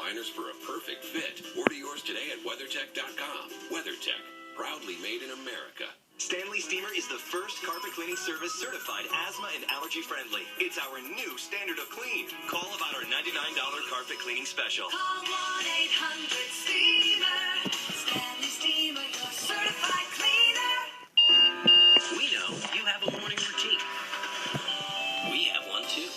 liners for a perfect fit. Order yours today at WeatherTech.com. WeatherTech, proudly made in America. Stanley Steamer is the first carpet cleaning service certified asthma and allergy friendly. It's our new standard of clean. Call about our $99 carpet cleaning special. Call 1-800-STEAMER. Stanley Steamer, your certified cleaner. We know you have a morning routine. We have one too.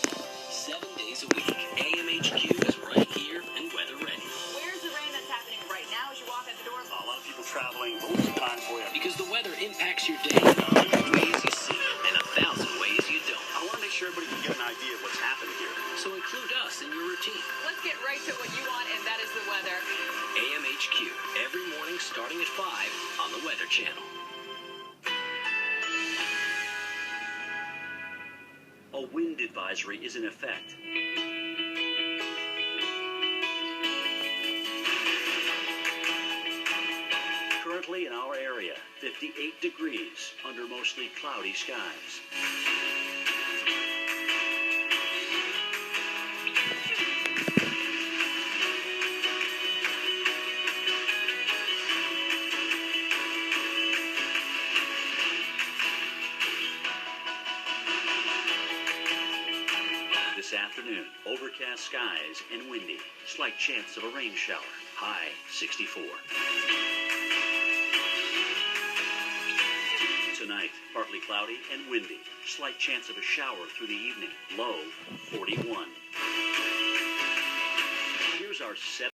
7 days a week. AMHQ is right here and weather ready. Where's the rain that's happening right now as you walk out the door? A lot of people traveling. What's the time for you? Because the weather impacts your day in 100 ways you see and 1,000 ways you don't. I want to make sure everybody can get an idea of what's happening here. So include us in your routine. Let's get right to what you want, and that is the weather. AMHQ, every morning starting at 5 on the Weather Channel. A wind advisory is in effect. Currently in our area, 58 degrees under mostly cloudy skies. This afternoon, overcast skies and windy. Slight chance of a rain shower. High 64. Tonight, partly cloudy and windy. Slight chance of a shower through the evening. Low 41. Here's our 7